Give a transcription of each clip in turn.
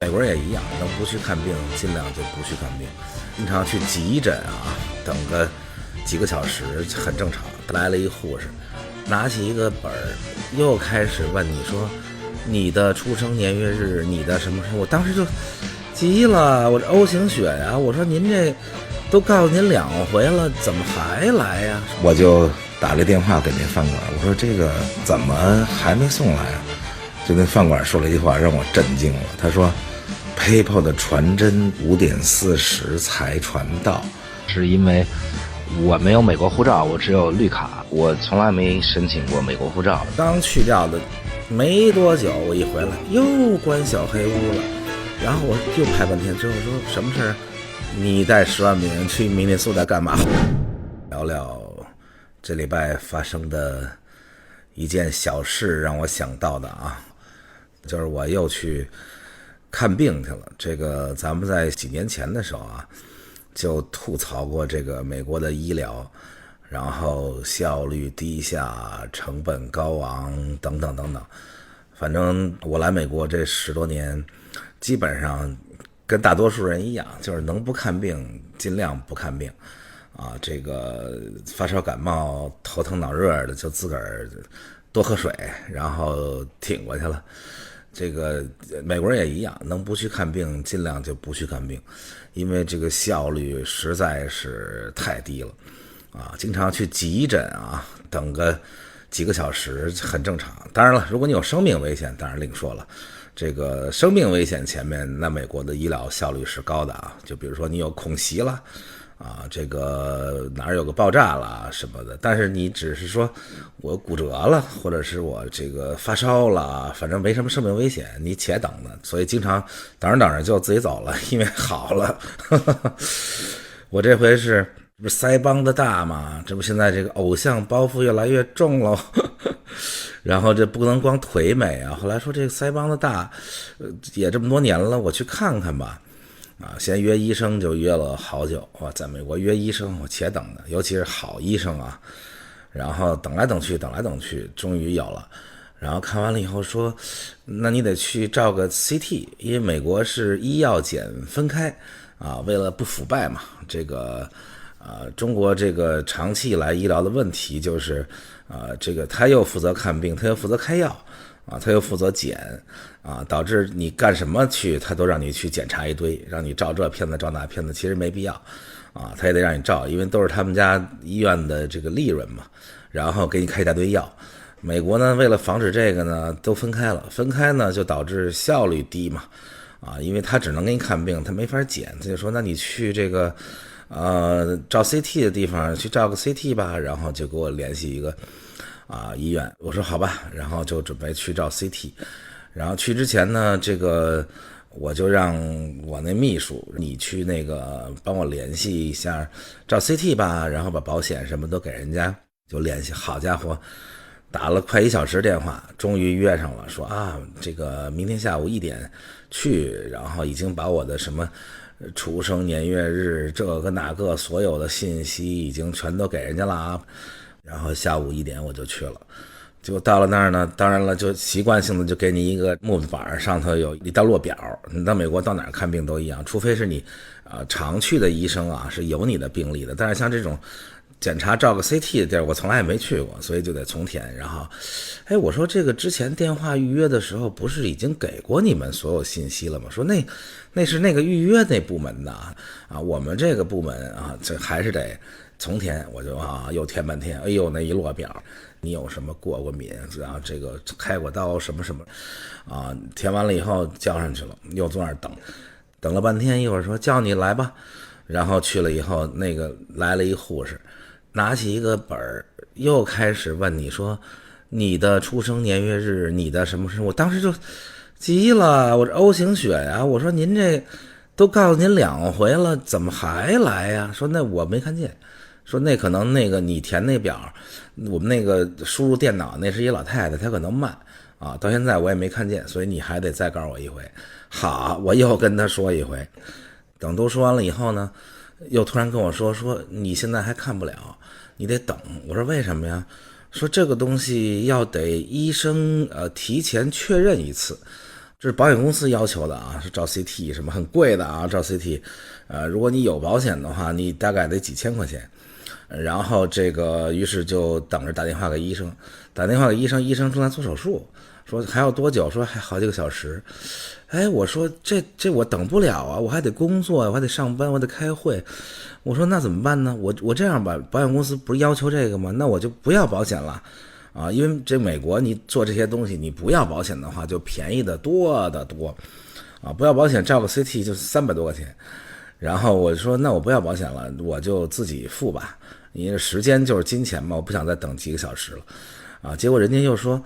美国人也一样，能不去看病尽量就不去看病，经常去急诊啊，等个几个小时很正常。来了一护士，拿起一个本儿，又开始问你说你的出生年月日，你的什么什么，我当时就急了，我这 O 型血呀，我说您这都告诉您2回了，怎么还来呀？我就打了电话给那饭馆，我说这个怎么还没送来啊？就那饭馆说了一句话让我震惊了，他说 PayPal 的传真5点40才传到，是因为我没有美国护照，我只有绿卡，我从来没申请过美国护照。刚去掉的没多久，我一回来又关小黑屋了，然后我又拍半天，最后说什么事儿？你带10万美元去明尼苏达干嘛？聊聊这礼拜发生的一件小事，让我想到的啊，就是我又去看病去了。这个咱们在几年前的时候啊，就吐槽过这个美国的医疗，然后效率低下、成本高昂等等等等。反正我来美国这10多年，基本上跟大多数人一样，就是能不看病尽量不看病啊。这个发烧感冒、头疼脑热的，就自个儿多喝水，然后挺过去了。这个美国人也一样，能不去看病尽量就不去看病，因为这个效率实在是太低了啊！经常去急诊啊，等个几个小时很正常。当然了，如果你有生命危险，当然另说了。这个生命危险前面，那美国的医疗效率是高的啊。就比如说你有恐袭了啊，这个哪儿有个爆炸了什么的，但是你只是说我骨折了，或者是我这个发烧了，反正没什么生命危险，你且等呢。所以经常等着等着就自己走了，因为好了。我这回是不是腮帮子大嘛？这不现在这个偶像包袱越来越重喽。然后这不能光腿美啊，后来说这个腮帮子大，也这么多年了，我去看看吧。啊，先约医生就约了好久，我在美国约医生我且等的，尤其是好医生啊，然后等来等去，终于有了。然后看完了以后说，那你得去照个 CT， 因为美国是医药检分开啊，为了不腐败嘛。这个中国这个长期以来医疗的问题就是这个他又负责看病，他又负责开药啊，他又负责检啊，导致你干什么去他都让你去检查一堆，让你照这片子照那片子，其实没必要啊，他也得让你照，因为都是他们家医院的这个利润嘛，然后给你开一大堆药。美国呢，为了防止这个呢，都分开了，分开呢就导致效率低嘛啊，因为他只能给你看病，他没法检，他就说那你去这个照 CT 的地方去照个 CT 吧，然后就给我联系一个医院。我说好吧，然后就准备去照 CT。然后去之前呢，这个我就让我那秘书你去那个帮我联系一下照 CT 吧，然后把保险什么都给人家就联系。好家伙，打了快1小时电话，终于约上了，说这个明天下午1点去，然后已经把我的什么出生年月日这个那个所有的信息已经全都给人家了啊。然后下午1点我就去了，结果到了那儿呢，当然了，就习惯性的就给你一个木头板，上头有一道落表。你到美国到哪儿看病都一样，除非是你常去的医生啊是有你的病历的，但是像这种检查照个 CT 的地儿我从来也没去过，所以就得从填。然后我说这个之前电话预约的时候不是已经给过你们所有信息了吗？说那是那个预约那部门的啊，我们这个部门啊这还是得从填。我就又填半天，哎呦那一摞表，你有什么过敏，然后这个开过刀什么什么填完了以后交上去了，又坐那儿等了半天，一会儿说叫你来吧，然后去了以后，那个来了一护士，拿起一个本儿，又开始问你说你的出生年月日，你的什么什么，我当时就急了，我这 O 型血呀，我说您这都告诉您2回了，怎么还来呀？说那我没看见，说那可能那个你填那表，我们那个输入电脑那是一老太太，她可能慢啊，到现在我也没看见，所以你还得再告诉我一回。好，我又跟她说一回，等都说完了以后呢，又突然跟我说你现在还看不了，你得等。我说为什么呀？说这个东西要得医生提前确认一次这是保险公司要求的啊，是照 CT 什么很贵的啊，照 CT，如果你有保险的话，你大概得几千块钱。然后于是就等着打电话给医生，医生正在做手术，说还要多久？说还好几个小时。我说这我等不了啊，我还得工作，我还得上班，我得开会。我说那怎么办呢？我这样吧，保险公司不是要求这个吗？那我就不要保险了啊，因为这美国你做这些东西，你不要保险的话就便宜的多得多啊，不要保险照个 CT 就300多块钱。然后我说那我不要保险了，我就自己付吧，因为时间就是金钱嘛，我不想再等几个小时了啊。结果人家又说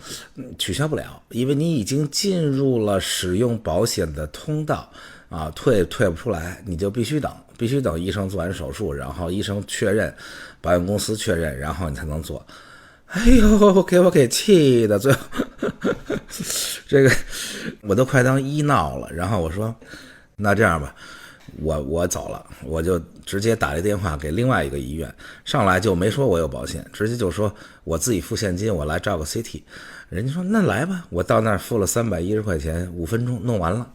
取消不了，因为你已经进入了使用保险的通道啊，退不出来，你就必须等医生做完手术，然后医生确认，保险公司确认，然后你才能做。哎呦，给我气的，最后这个我都快当医闹了。然后我说那这样吧，我走了，我就直接打了电话给另外一个医院，上来就没说我有保险，直接就说我自己付现金，我来照个 CT。人家说那来吧，我到那儿付了310块钱，5分钟弄完了。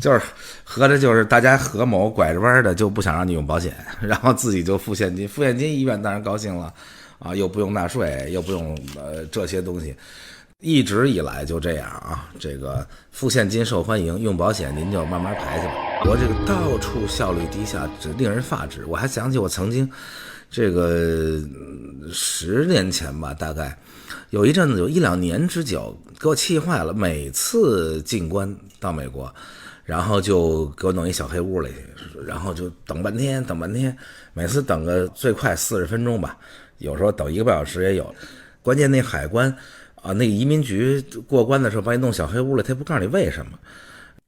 就是合着就是大家合谋拐着弯的就不想让你用保险，然后自己就付现金，医院当然高兴了啊，又不用纳税，又不用这些东西。一直以来就这样啊，这个付现金受欢迎，用保险您就慢慢排去吧。我这个到处效率低下，这令人发指。我还想起我曾经这个10年前吧，大概有一阵子有1、2年之久，给我气坏了。每次进关到美国，然后就给我弄一小黑屋里去，然后就等半天，每次等个最快40分钟吧，有时候等1个半小时也有。关键那海关啊，那个移民局过关的时候把你弄小黑屋里，他也不告诉你为什么。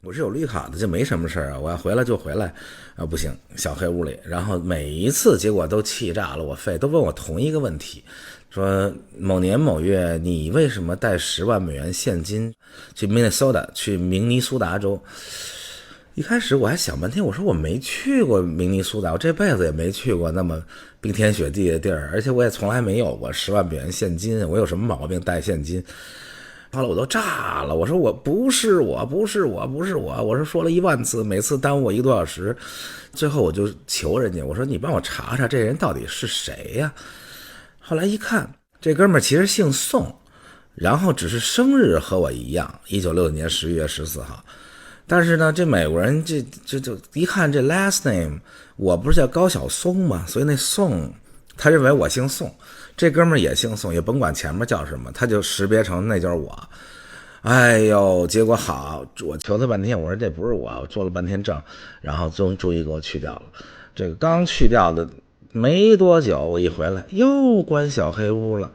我是有绿卡的，就没什么事啊，我要回来就回来啊，不行，小黑屋里。然后每一次结果都气炸了我肺，都问我同一个问题，说某年某月你为什么带10万美元现金去明尼苏达州？一开始我还想半天，我说我没去过明尼苏达，我这辈子也没去过那么冰天雪地的地儿，而且我也从来没有过10万美元现金，我有什么毛病带现金？后来我都炸了，我说我不是我，我说了1万次，每次耽误我1个多小时，最后我就求人家，我说你帮我查查这人到底是谁呀？后来一看，这哥们儿其实姓宋，然后只是生日和我一样，1960年11月14号。但是呢，这美国人这一看这 last name， 我不是叫高晓松吗？所以那宋他认为我姓宋，这哥们儿也姓宋，也甭管前面叫什么，他就识别成那就是我。哎呦，结果好，我求他半天，我说这不是我做了半天证，然后终于给我去掉了。这个刚去掉的没多久，我一回来又关小黑屋了，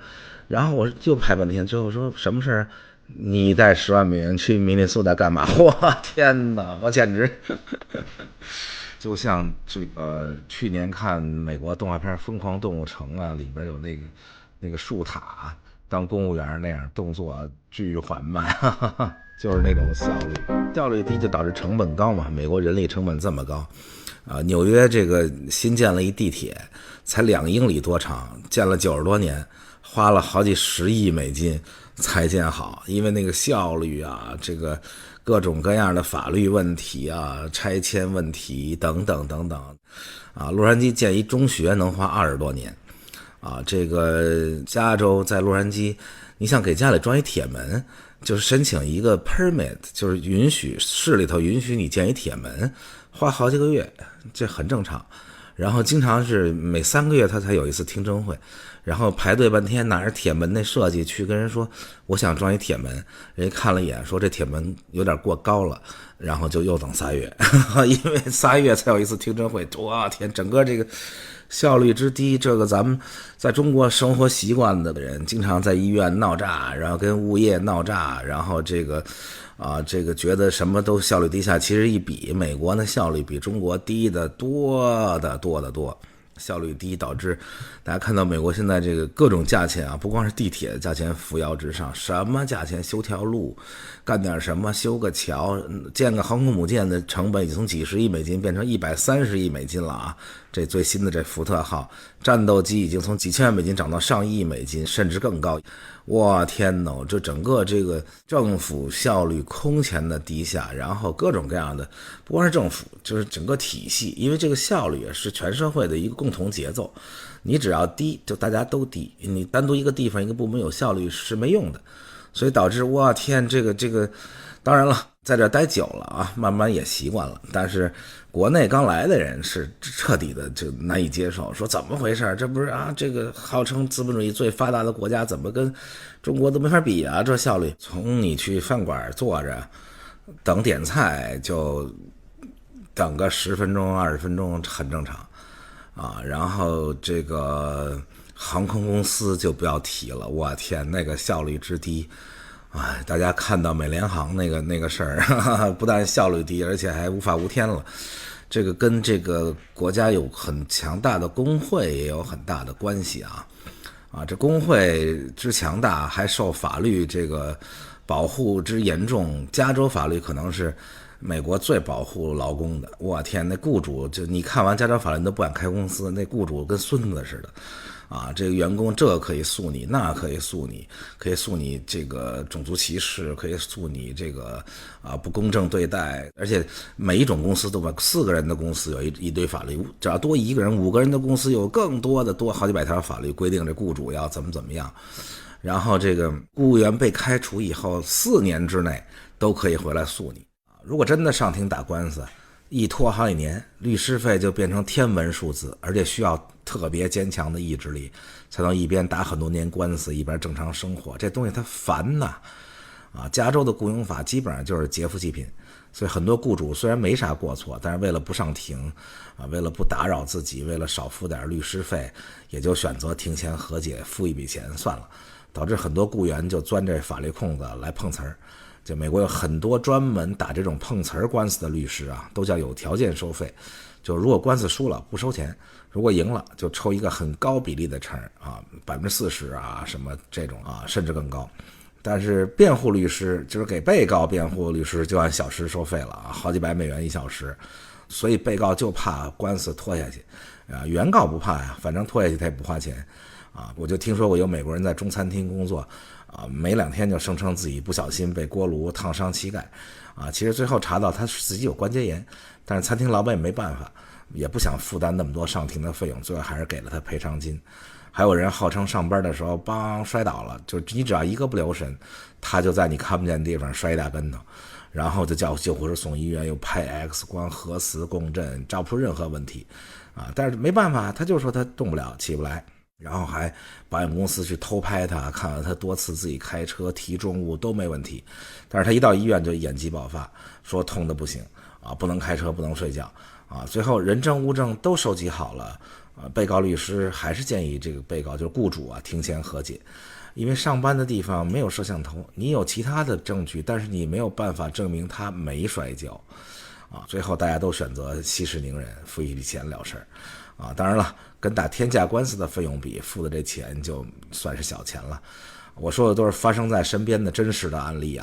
然后我就拍半天，最后说什么事儿？你带10万美元去明尼苏达干嘛？我天哪，我简直就像去年看美国动画片《疯狂动物城》啊，里边有那个树塔当公务员那样，动作巨缓慢，就是那种效率低就导致成本高嘛。美国人力成本这么高啊，纽约这个新建了一地铁，才2英里多长，建了90多年，花了好几10亿美金才建好，因为那个效率啊，这个各种各样的法律问题啊，拆迁问题等等啊。洛杉矶建一中学能花20多年啊，这个加州在洛杉矶，你想给家里装一铁门，就是申请一个 permit， 就是市里头允许你建一铁门，花好几个月，这很正常。然后经常是每3个月他才有一次听证会，然后排队半天拿着铁门那设计去跟人说我想装一铁门，人家看了一眼说这铁门有点过高了，然后就又等3月因为3月才有一次听证会。哇天，整个这个效率之低，这个咱们在中国生活习惯的人经常在医院闹炸，然后跟物业闹炸，然后这个觉得什么都效率低下，其实一比美国呢效率比中国低的多得多。效率低，导致大家看到美国现在这个各种价钱啊，不光是地铁的价钱扶摇直上，什么价钱修条路，干点什么修个桥，建个航空母舰的成本已经从几十亿美金变成130亿美金了啊！这最新的这福特号战斗机已经从几千万美金涨到上亿美金，甚至更高。哇天哪，这整个这个政府效率空前的低下，然后各种各样的，不光是政府，就是整个体系，因为这个效率是全社会的一个共同节奏，你只要低就大家都低，你单独一个地方一个部门有效率是没用的，所以导致哇天，这个当然了，在这待久了啊，慢慢也习惯了，但是国内刚来的人是彻底的就难以接受，说怎么回事，这不是啊，这个号称资本主义最发达的国家怎么跟中国都没法比啊，这效率，从你去饭馆坐着等点菜就等个10分钟20分钟很正常啊，然后这个航空公司就不要提了，我天，那个效率之低，哎，大家看到美联航那个事儿，不但效率低，而且还无法无天了。这个跟这个国家有很强大的工会也有很大的关系啊！这工会之强大，还受法律这个保护之严重。加州法律可能是美国最保护劳工的。我天，那雇主就你看完加州法律你都不敢开公司，那雇主跟孙子似的。这个员工这可以诉你，那可以诉你，可以诉你这个种族歧视，可以诉你这个不公正对待，而且每一种公司都把4个人的公司有一堆法律，只要多1个人5个人的公司有更多的好几百条法律规定这雇主要怎么样，然后这个雇员被开除以后4年之内都可以回来诉你。如果真的上庭打官司，一拖好几年，律师费就变成天文数字，而且需要特别坚强的意志力，才能一边打很多年官司，一边正常生活。这东西它烦呐！加州的雇佣法基本上就是劫富济贫，所以很多雇主虽然没啥过错，但是为了不上庭，为了不打扰自己，为了少付点律师费，也就选择庭前和解，付一笔钱算了，导致很多雇员就钻这法律空子来碰瓷儿。就美国有很多专门打这种碰瓷儿官司的律师啊，都叫有条件收费。就如果官司输了不收钱，如果赢了就抽一个很高比例的成，40%什么这种甚至更高。但是辩护律师就是给被告辩护律师就按小时收费了好几百美元1小时，所以被告就怕官司拖下去原告不怕呀，反正拖下去他也不花钱我就听说过有美国人在中餐厅工作没2天就声称自己不小心被锅炉烫伤膝盖其实最后查到他自己有关节炎，但是餐厅老板也没办法，也不想负担那么多上庭的费用，最后还是给了他赔偿金。还有人号称上班的时候摔倒了，就你只要一个不留神，他就在你看不见的地方摔一大跟头，然后就叫救护车送医院，又拍 X 光核磁共振，找不出任何问题但是没办法，他就说他动不了起不来，然后还保险公司去偷拍他，看了他多次自己开车提重物都没问题，但是他一到医院就眼疾爆发，说痛的不行不能开车不能睡觉最后人证物证都收集好了被告律师还是建议这个被告就是雇主庭前和解，因为上班的地方没有摄像头，你有其他的证据，但是你没有办法证明他没摔跤最后大家都选择息事宁人，付一笔钱了事儿当然了，跟打天价官司的费用比，付的这钱就算是小钱了。我说的都是发生在身边的真实的案例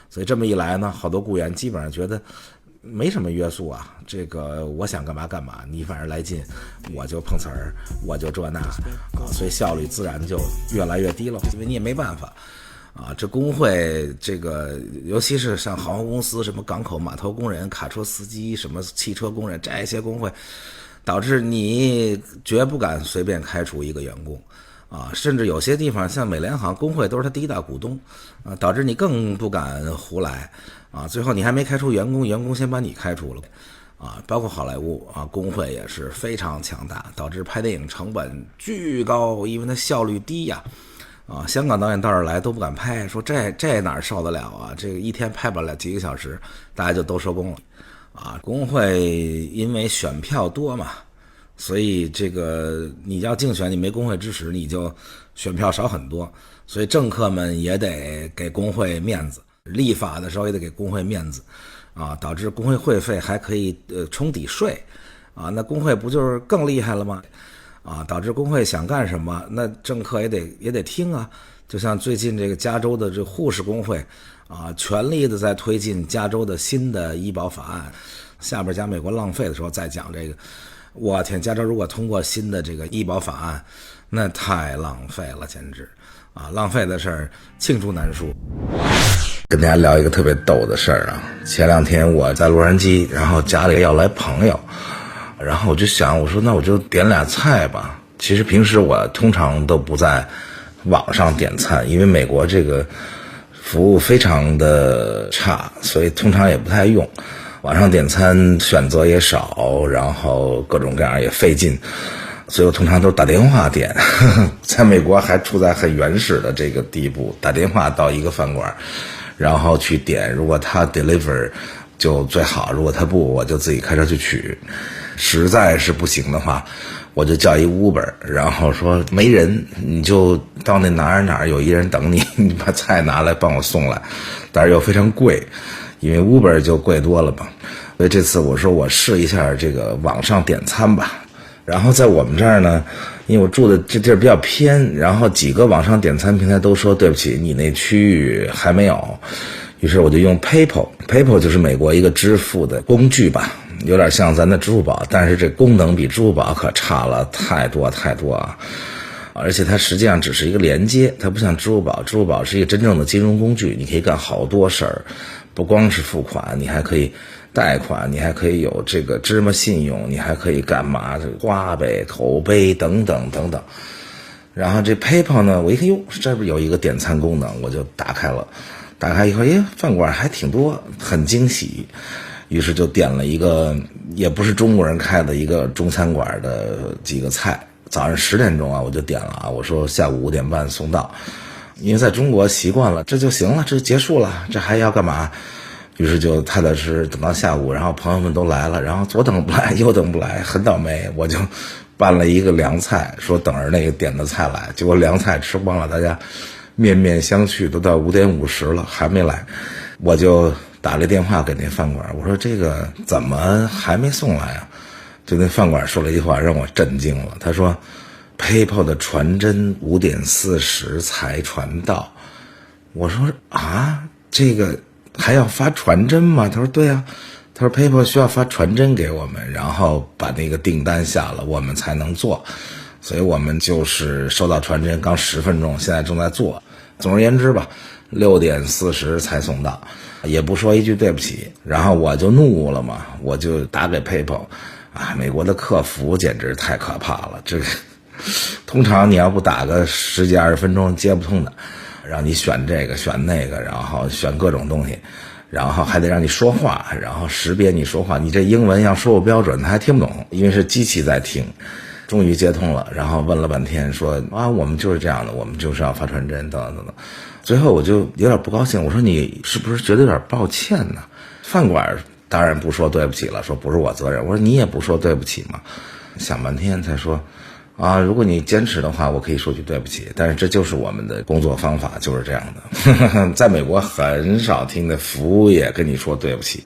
所以这么一来呢，好多雇员基本上觉得没什么约束这个我想干嘛干嘛，你反正来劲我就碰瓷儿，我就这那所以效率自然就越来越低了，因为你也没办法这工会这个尤其是像航空公司什么港口码头工人、卡车司机、什么汽车工人，这些工会导致你绝不敢随便开除一个员工甚至有些地方像美联航工会都是他第一大股东导致你更不敢胡来最后你还没开除员工，员工先把你开除了包括好莱坞工会也是非常强大，导致拍电影成本巨高，因为它效率低香港导演到这儿来都不敢拍，说这哪受得了这个一天拍不了几个小时，大家就都收工了工会因为选票多嘛，所以这个你要竞选，你没工会支持，你就选票少很多，所以政客们也得给工会面子，立法的时候也得给工会面子导致工会会费还可以冲抵税那工会不就是更厉害了吗？啊，导致工会想干什么，那政客也得听啊。就像最近这个加州的这护士工会啊，全力的在推进加州的新的医保法案。下边讲美国浪费的时候再讲这个。我天，加州如果通过新的这个医保法案，那太浪费了，简直啊！浪费的事儿罄竹难书。跟大家聊一个特别逗的事儿啊，前2天我在洛杉矶，然后家里要来朋友，然后我就想，我说那我就点俩菜吧。其实平时我通常都不在网上点餐，因为美国这个服务非常的差，所以通常也不太用。网上点餐选择也少，然后各种各样也费劲，所以我通常都打电话点。在美国还处在很原始的这个地步，打电话到一个饭馆，然后去点，如果他 deliver 就最好，如果他不，我就自己开车去取。实在是不行的话，我就叫一 Uber， 然后说没人，你就到那哪儿有一人等你，你把菜拿来帮我送来，但是又非常贵，因为 Uber 就贵多了嘛。所以这次我说我试一下这个网上点餐吧。然后在我们这儿呢，因为我住的这地儿比较偏，然后几个网上点餐平台都说对不起，你那区域还没有。于是我就用 PayPal 就是美国一个支付的工具吧，有点像咱的支付宝，但是这功能比支付宝可差了太多啊。而且它实际上只是一个连接，它不像支付宝，支付宝是一个真正的金融工具，你可以干好多事儿，不光是付款，你还可以贷款，你还可以有这个芝麻信用，你还可以干嘛花呗、口碑等等。然后这 PayPal 呢，我一看哟，这不有一个点餐功能，我就打开了。打开以后，饭馆还挺多，很惊喜。于是就点了一个也不是中国人开的一个中餐馆的几个菜。早上10点钟啊，我就点了啊，我说下午5点半送到。因为在中国习惯了，这就行了，这就结束了，这还要干嘛？于是就踏踏实实等到下午，然后朋友们都来了，然后左等不来右等不来，很倒霉，我就办了一个凉菜，说等着那个点的菜来，结果凉菜吃光了，大家面面相觑，都到5点50了还没来。我就打了电话给那饭馆，我说这个怎么还没送来啊？就那饭馆说了一句话让我震惊了，他说 PayPal 的传真5点40才传到。我说啊，这个还要发传真吗？他说对啊，他说 PayPal 需要发传真给我们，然后把那个订单下了我们才能做，所以我们就是收到传真刚10分钟，现在正在做。总而言之吧，6点40才送到，也不说一句对不起。然后我就怒了嘛，我就打给 PayPal 啊，美国的客服简直太可怕了，这个通常你要不打个10几20分钟接不通的，让你选这个选那个，然后选各种东西，然后还得让你说话，然后识别你说话，你这英文要说不标准他还听不懂，因为是机器在听。终于接通了，然后问了半天说啊，我们就是这样的，我们就是要发传真等等。最后我就有点不高兴，我说你是不是觉得有点抱歉呢？饭馆当然不说对不起了，说不是我责任。我说你也不说对不起吗？想半天才说啊，如果你坚持的话，我可以说句对不起，但是这就是我们的工作方法，就是这样的。在美国很少听的服务业跟你说对不起，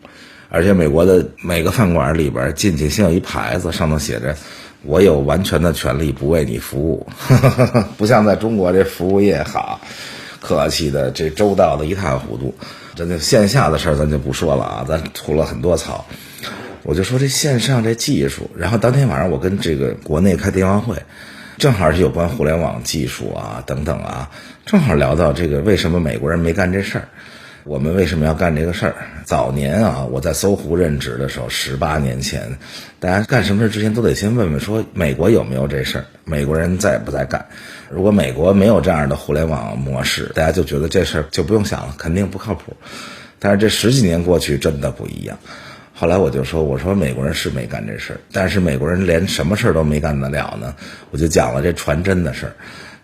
而且美国的每个饭馆里边进去先有一牌子，上头写着我有完全的权利不为你服务。不像在中国这服务业好客气的，这周到的一塌糊涂。真的线下的事儿咱就不说了啊，咱吐了很多槽。我就说这线上这技术，然后当天晚上我跟这个国内开电话会，正好是有关互联网技术啊等等啊，正好聊到这个为什么美国人没干这事儿，我们为什么要干这个事儿。早年啊，我在搜狐任职的时候18年前，大家干什么事之前都得先问问说美国有没有这事儿，美国人在不在干。如果美国没有这样的互联网模式，大家就觉得这事儿就不用想了，肯定不靠谱。但是这10几年过去真的不一样。后来我就说，我说美国人是没干这事儿，但是美国人连什么事儿都没干得了呢？我就讲了这传真的事儿，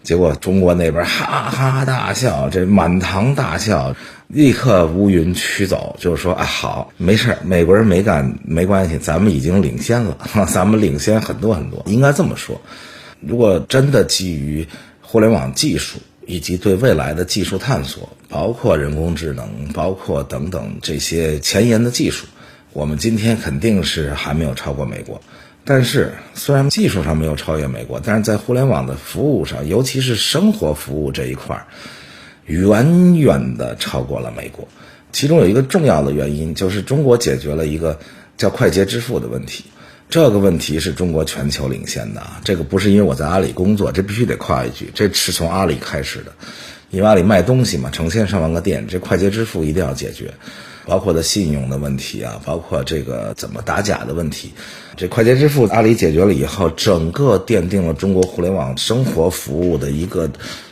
结果中国那边哈哈大笑，这满堂大笑，立刻乌云驱走，就是说啊，好，没事，美国人没干没关系，咱们已经领先了，咱们领先很多很多，应该这么说。如果真的基于互联网技术以及对未来的技术探索，包括人工智能，包括等等这些前沿的技术，我们今天肯定是还没有超过美国。但是虽然技术上没有超越美国，但是在互联网的服务上，尤其是生活服务这一块，远远的超过了美国。其中有一个重要的原因，就是中国解决了一个叫快捷支付的问题。这个问题是中国全球领先的啊！这个不是因为我在阿里工作，这必须得夸一句，这是从阿里开始的。因为阿里卖东西嘛，成千上万个店，这快捷支付一定要解决，包括的信用的问题啊，包括这个怎么打假的问题。这快捷支付阿里解决了以后，整个奠定了中国互联网生活服务的一个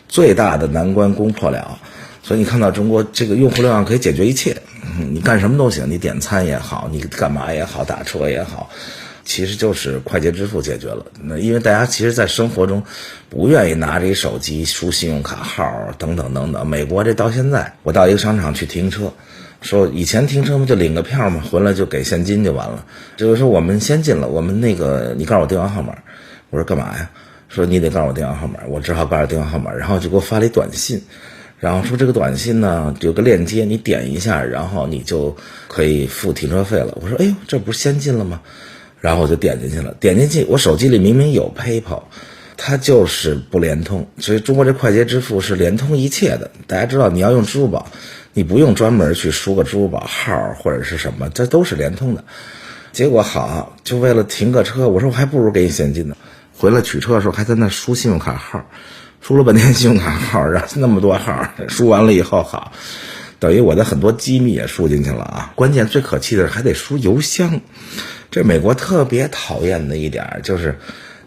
最大的难关攻破了。所以你看到中国这个用互联网可以解决一切，你干什么都行，你点餐也好，你干嘛也好，打车也好，其实就是快捷支付解决了。那因为大家其实在生活中不愿意拿着一手机输信用卡号等等等等。美国这到现在，我到一个商场去停车，说以前停车嘛就领个票嘛，回来就给现金就完了。就是说我们先进了，我们那个你告诉我电话号码，我说干嘛呀？说你得告诉我电话号码，我只好告诉电话号码，然后就给我发了一短信。然后说这个短信呢有个链接，你点一下，然后你就可以付停车费了。我说哎呦，这不是先进了吗？然后我就点进去了，点进去我手机里明明有 PayPal， 它就是不联通。所以中国这快捷支付是联通一切的。大家知道你要用支付宝，你不用专门去输个支付宝号或者是什么，这都是联通的。结果好，就为了停个车，我说我还不如给你现金呢。回来取车的时候还在那输信用卡号，输了半天信用卡号，然后那么多号，输完了以后好，等于我的很多机密也输进去了啊。关键最可气的是还得输邮箱。这美国特别讨厌的一点就是，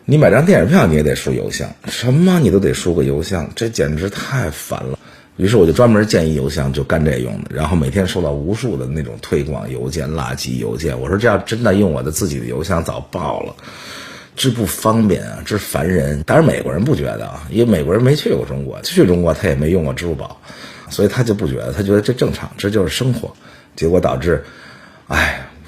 你买张电影票你也得输邮箱，什么你都得输个邮箱，这简直太烦了。于是我就专门建议邮箱就干这用的，然后每天收到无数的那种推广邮件、垃圾邮件。我说这要真的用我的自己的邮箱早爆了，这不方便啊，这烦人。当然美国人不觉得啊，因为美国人没去过中国，去中国他也没用过支付宝，所以他就不觉得，他觉得这正常，这就是生活。结果导致，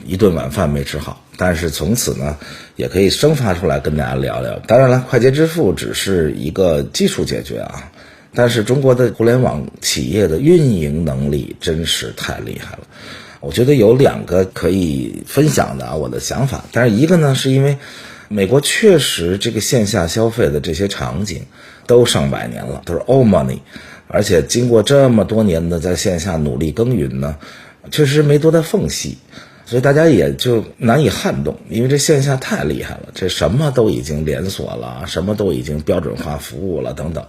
一顿晚饭没吃好。但是从此呢，也可以生发出来跟大家聊聊。当然了，快捷支付只是一个技术解决啊，但是中国的互联网企业的运营能力真是太厉害了。我觉得有两个可以分享的啊，我的想法。但是一个呢，是因为美国确实这个线下消费的这些场景都上百年了，都是 old money， 而且经过这么多年的在线下努力耕耘呢，确实没多大缝隙。所以大家也就难以撼动，因为这线下太厉害了，这什么都已经连锁了，什么都已经标准化服务了等等。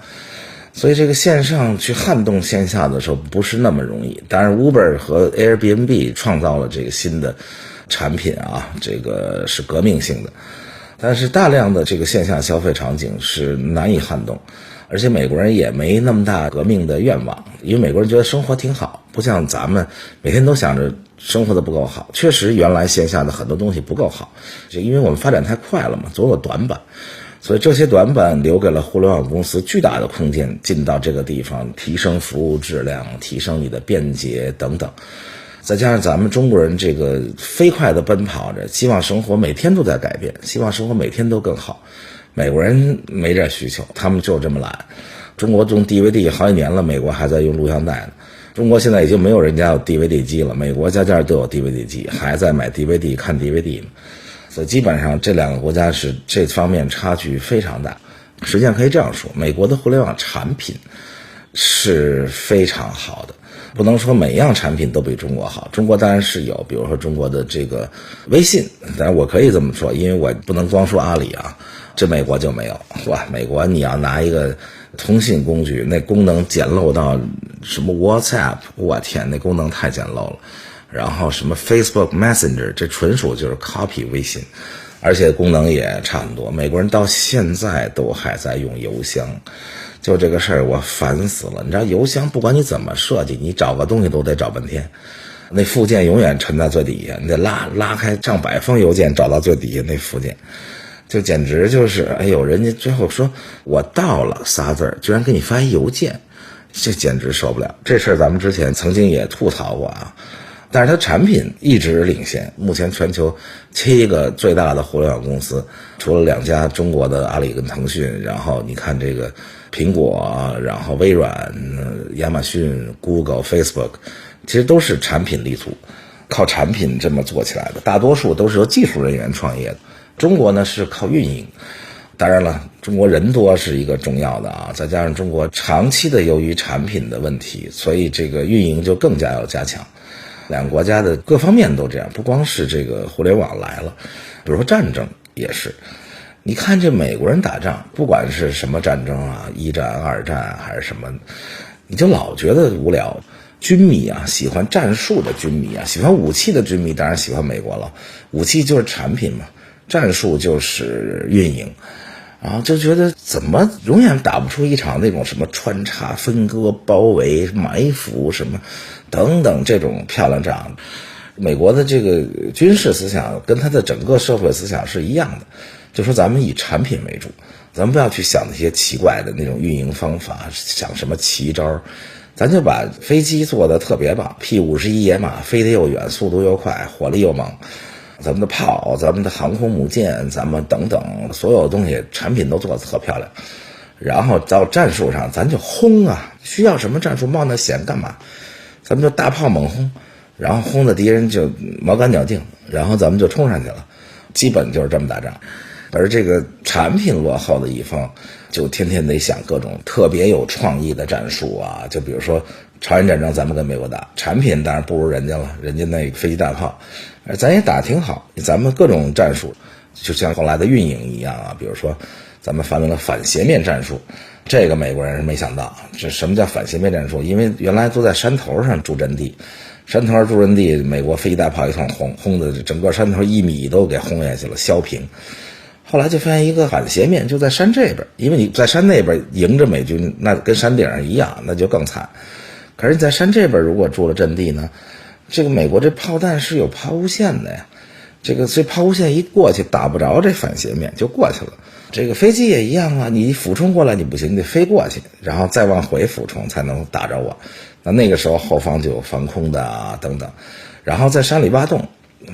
所以这个线上去撼动线下的时候不是那么容易。当然 Uber 和 Airbnb 创造了这个新的产品啊，这个是革命性的。但是大量的这个线下消费场景是难以撼动，而且美国人也没那么大革命的愿望，因为美国人觉得生活挺好，不像咱们每天都想着生活的不够好。确实原来线下的很多东西不够好，就因为我们发展太快了嘛，总有短板，所以这些短板留给了互联网公司巨大的空间，进到这个地方提升服务质量，提升你的便捷等等。再加上咱们中国人这个飞快的奔跑着，希望生活每天都在改变，希望生活每天都更好。美国人没这需求，他们就这么懒。中国用 DVD 好几年了，美国还在用录像带呢。中国现在已经没有人家有 DVD 机了，美国家家都有 DVD 机，还在买 DVD 看 DVD 呢。所以基本上这两个国家是这方面差距非常大。实际上可以这样说，美国的互联网产品是非常好的，不能说每样产品都比中国好。中国当然是有，比如说中国的这个微信，当然我可以这么说，因为我不能光说阿里啊，这美国就没有。哇，美国你要拿一个通信工具，那功能简陋到什么 WhatsApp， 我天，那功能太简陋了。然后什么 Facebook Messenger， 这纯属就是 copy 微信，而且功能也差很多。美国人到现在都还在用邮箱，就这个事儿我烦死了。你知道邮箱不管你怎么设计，你找个东西都得找半天，那附件永远沉在最底下，你得拉开上百封邮件找到最底下那附件，就简直就是哎呦，人家最后说我到了仨字儿，居然给你发一邮件，这简直受不了。这事儿咱们之前曾经也吐槽过啊。但是它产品一直领先，目前全球7个最大的互联网公司，除了2家中国的阿里跟腾讯，然后你看这个苹果，然后微软、亚马逊、Google、Facebook， 其实都是产品立足。靠产品这么做起来的，大多数都是由技术人员创业的。中国呢是靠运营，当然了，中国人多是一个重要的啊，再加上中国长期的由于产品的问题，所以这个运营就更加要加强。两个国家的各方面都这样，不光是这个互联网来了，比如说战争也是。你看这美国人打仗，不管是什么战争啊，1战、2战还是什么，你就老觉得无聊。军迷啊，喜欢战术的军迷啊，喜欢武器的军迷当然喜欢美国了。武器就是产品嘛，战术就是运营。然后就觉得怎么永远打不出一场那种什么穿插、分割、包围、埋伏什么等等这种漂亮仗。美国的这个军事思想跟他的整个社会思想是一样的，就说咱们以产品为主，咱们不要去想那些奇怪的那种运营方法，想什么奇招，咱就把飞机做得特别棒， P-51野马飞得又远，速度又快，火力又猛。咱们的炮，咱们的航空母舰，咱们等等所有东西产品都做得特漂亮。然后到战术上咱就轰啊，需要什么战术冒那险干嘛，咱们就大炮猛轰，然后轰的敌人就毛干鸟净，然后咱们就冲上去了，基本就是这么打仗。而这个产品落后的一方就天天得想各种特别有创意的战术啊，就比如说朝鲜战争咱们跟美国打，产品当然不如人家了，人家那飞机大炮咱也打挺好，咱们各种战术就像后来的运营一样啊，比如说咱们发明了反斜面战术，这个美国人是没想到，这什么叫反斜面战术？因为原来都在山头上筑阵地，山头上筑阵地，美国飞机大炮一通轰的整个山头1米都给轰下去了，削平。后来就发现一个反斜面就在山这边，因为你在山那边迎着美军，那跟山顶上一样，那就更惨。可是你在山这边如果筑了阵地呢，这个美国这炮弹是有抛物线的呀，这个所以抛物线一过去打不着这反斜面就过去了。这个飞机也一样啊，你俯冲过来你不行，你得飞过去，然后再往回俯冲才能打着我。那个时候后方就有防空的啊等等，然后在山里挖洞，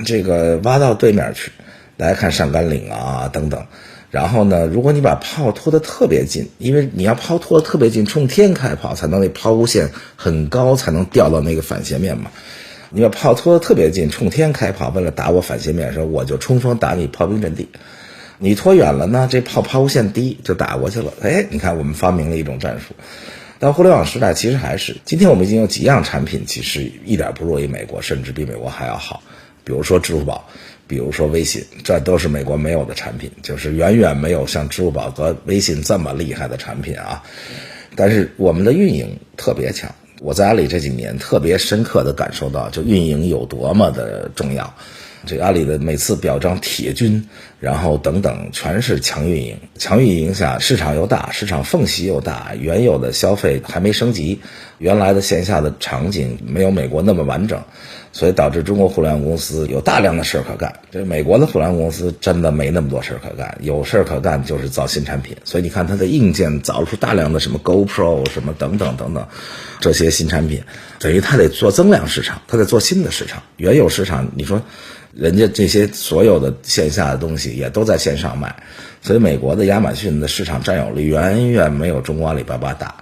这个挖到对面去，大家看上甘岭啊等等。然后呢，如果你把炮拖得特别近，因为你要炮拖得特别近，冲天开炮才能那抛物线很高，才能掉到那个反斜面嘛。你把炮拖得特别近，冲天开炮，为了打我反斜面的时候，我就冲锋打你炮兵阵地。你拖远了呢，这抛物线低就打过去了。你看我们发明了一种战术。到互联网时代其实还是，今天我们已经有几样产品其实一点不弱于美国，甚至比美国还要好。比如说支付宝，比如说微信，这都是美国没有的产品，就是远远没有像支付宝和微信这么厉害的产品啊。但是我们的运营特别强，我在阿里这几年特别深刻地感受到，就运营有多么的重要。这个阿里的每次表彰铁军，然后等等，全是强运营。强运营下，市场又大，市场缝隙又大，原有的消费还没升级，原来的线下的场景没有美国那么完整，所以导致中国互联网公司有大量的事可干。这美国的互联网公司真的没那么多事可干，有事可干就是造新产品。所以你看它的硬件造出大量的什么 GoPro 什么等等等等这些新产品，等于它得做增量市场，它得做新的市场。原有市场你说人家这些所有的线下的东西也都在线上卖，所以美国的亚马逊的市场占有率远远没有中国阿里巴巴大，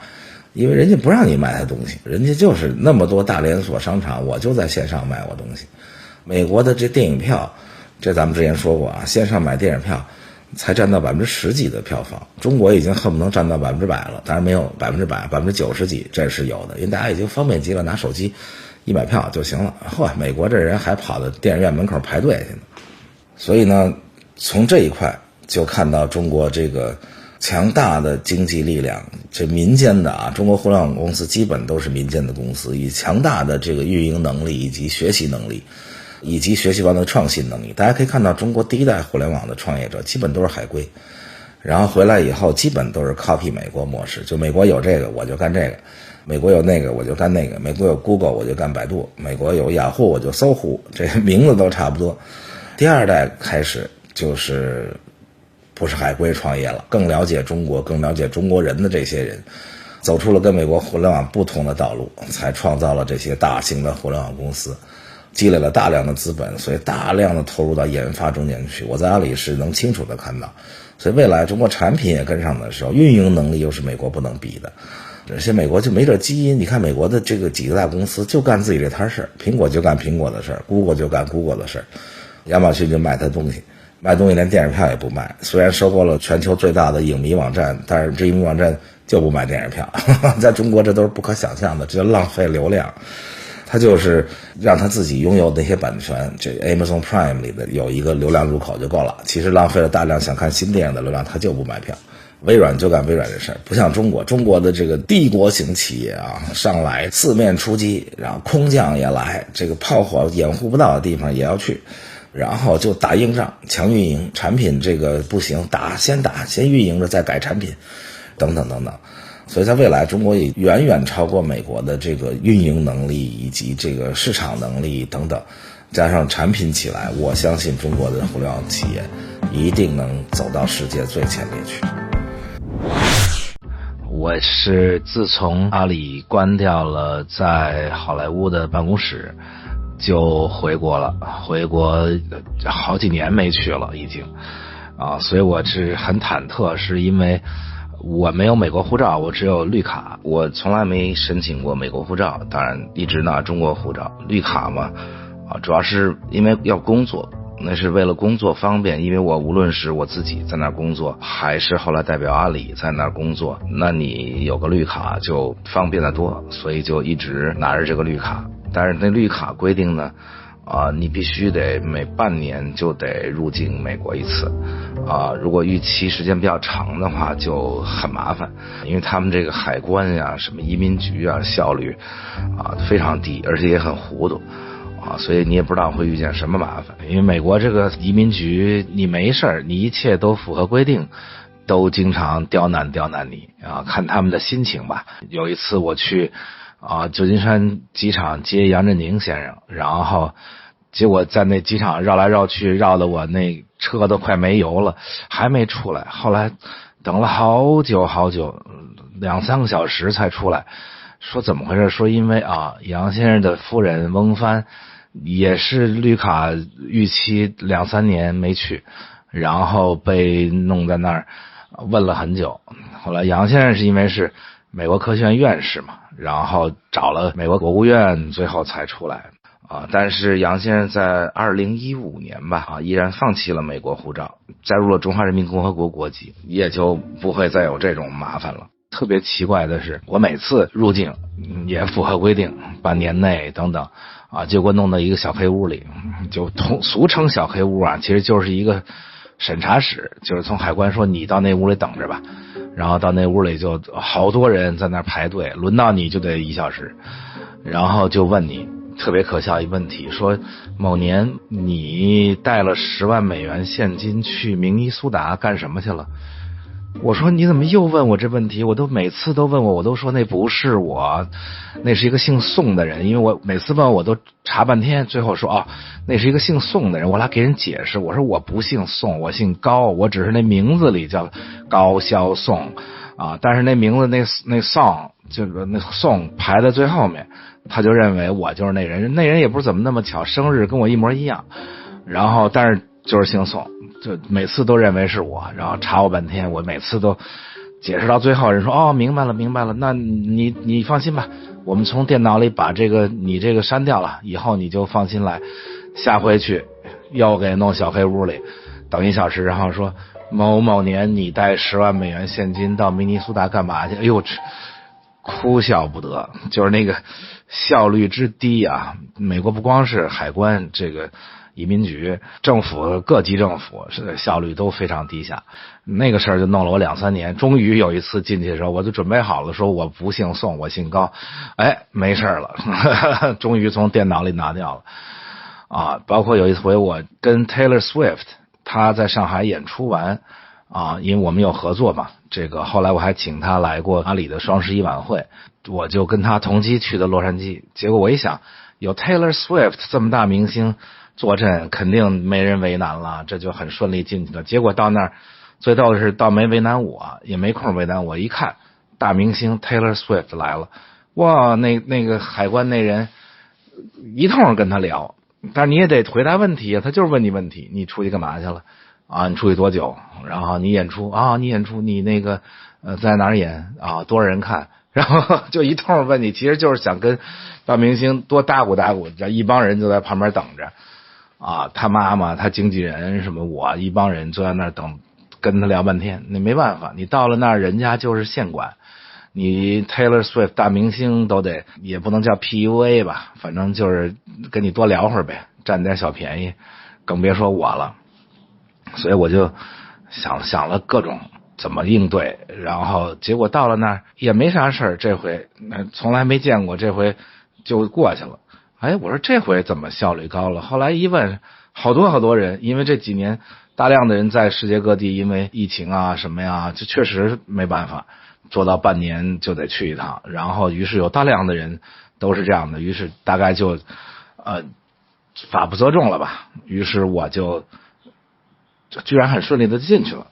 因为人家不让你卖他东西，人家就是那么多大连锁商场，我就在线上卖我东西。美国的这电影票，这咱们之前说过啊，线上买电影票才占到10%几的票房，中国已经恨不能占到100%了，当然没有100%，90%几这是有的，因为大家已经方便极了，拿手机一买票就行了。美国这人还跑到电影院门口排队去呢。所以呢，从这一块就看到中国这个强大的经济力量，这民间的啊，中国互联网公司基本都是民间的公司，以强大的这个运营能力以及学习能力，以及学习完的创新能力。大家可以看到，中国第一代互联网的创业者基本都是海归，然后回来以后基本都是 copy 美国模式，就美国有这个我就干这个，美国有那个我就干那个，美国有 Google 我就干百度，美国有雅虎我就搜狐，这名字都差不多。第二代开始就是不是海归创业了，更了解中国，更了解中国人的这些人，走出了跟美国互联网不同的道路，才创造了这些大型的互联网公司，积累了大量的资本，所以大量的投入到研发中间去。我在阿里是能清楚的看到，所以未来中国产品也跟上的时候，运营能力又是美国不能比的。而且美国就没这基因，你看美国的这个几个大公司就干自己这摊事儿，苹果就干苹果的事儿， Google 就干 Google 的事儿，亚马逊就卖它东西，卖东西连电影票也不卖。虽然收购了全球最大的影迷网站，但是这影迷网站就不卖电影票在中国这都是不可想象的，这叫浪费流量。他就是让他自己拥有那些版权，这 Amazon Prime 里的有一个流量入口就够了，其实浪费了大量想看新电影的流量，他就不买票。微软就干微软这事儿，不像中国的这个帝国型企业啊，上来四面出击，然后空降也来，这个炮火掩护不到的地方也要去，然后就打硬仗，强运营，产品这个不行，先运营着再改产品，等等等等。所以在未来，中国也远远超过美国的这个运营能力以及这个市场能力等等，加上产品起来，我相信中国的互联网企业一定能走到世界最前列去。我是自从阿里关掉了在好莱坞的办公室，就回国了，回国好几年没去了已经所以我是很忐忑，是因为我没有美国护照，我只有绿卡，我从来没申请过美国护照，当然一直拿中国护照。绿卡嘛主要是因为要工作，那是为了工作方便，因为我无论是我自己在那儿工作，还是后来代表阿里在那儿工作，那你有个绿卡就方便得多，所以就一直拿着这个绿卡。但是那绿卡规定呢你必须得每半年就得入境美国一次如果逾期时间比较长的话就很麻烦，因为他们这个海关呀什么移民局效率非常低，而且也很糊涂所以你也不知道会遇见什么麻烦。因为美国这个移民局你没事你一切都符合规定，都经常刁难你看他们的心情吧。有一次我去旧金山机场接杨振宁先生，然后结果在那机场绕来绕去，绕得我那车都快没油了，还没出来。后来等了好久2-3个小时才出来，说怎么回事？说因为杨先生的夫人翁帆也是绿卡逾期2-3年没去，然后被弄在那儿问了很久。后来杨先生是因为是美国科学院院士嘛，然后找了美国国务院，最后才出来但是杨先生在2015年吧依然放弃了美国护照，加入了中华人民共和国国籍，也就不会再有这种麻烦了。特别奇怪的是，我每次入境也符合规定，半年内等等结果弄到一个小黑屋里，就俗称小黑屋其实就是一个审查室，就是从海关说你到那屋里等着吧，然后到那屋里就好多人在那排队，轮到你就得1小时，然后就问你特别可笑一问题，说某年你带了10万美元现金去明尼苏达干什么去了？我说你怎么又问我这问题？我都每次都问我都说那不是我，那是一个姓宋的人。因为我每次问我都查半天，最后说那是一个姓宋的人。我来给人解释，我说我不姓宋，我姓高，我只是那名字里叫高萧宋但是那名字那宋就是那宋排在最后面，他就认为我就是那人。那人也不是怎么那么巧，生日跟我一模一样，然后但是就是姓宋，就每次都认为是我，然后查我半天，我每次都解释到最后，人说明白了，那你放心吧，我们从电脑里把你这个删掉了，以后你就放心来，下回去又给弄小黑屋里等1小时，然后说某某年你带10万美元现金到明尼苏达干嘛去？哎呦，哭笑不得，就是那个效率之低美国不光是海关这个移民局，政府各级政府是效率都非常低下。那个事儿就弄了我2-3年，终于有一次进去的时候，我就准备好了，说我不姓宋，我姓高，没事了终于从电脑里拿掉了包括有一回我跟 Taylor Swift 他在上海演出完因为我们有合作嘛，这个后来我还请他来过阿里的双11晚会，我就跟他同机去的洛杉矶。结果我一想，有 Taylor Swift 这么大明星坐镇，肯定没人为难了，这就很顺利进去了。结果到那儿最逗的是倒没为难我，也没空为难我，一看大明星 Taylor Swift 来了，哇，那个海关那人一通跟他聊，但是你也得回答问题他就是问你问题，你出去干嘛去了你出去多久？然后你演出你那个在哪儿演多少人看？然后就一通问你，其实就是想跟大明星多搭咕搭咕，一帮人就在旁边等着啊，他妈妈、他经纪人什么，我一帮人就在那儿等，跟他聊半天。那没办法，你到了那儿，人家就是县管，你 Taylor Swift 大明星都得，也不能叫 PUA 吧，反正就是跟你多聊会儿呗，占点小便宜，更别说我了。所以我就想了各种怎么应对，然后结果到了那儿也没啥事儿，这回从来没见过，这回就过去了。哎，我说这回怎么效率高了？后来一问，好多人，因为这几年大量的人在世界各地，因为疫情啊什么呀，就确实没办法做到半年就得去一趟，然后于是有大量的人都是这样的，于是大概就法不责众了吧，于是我就居然很顺利的进去了。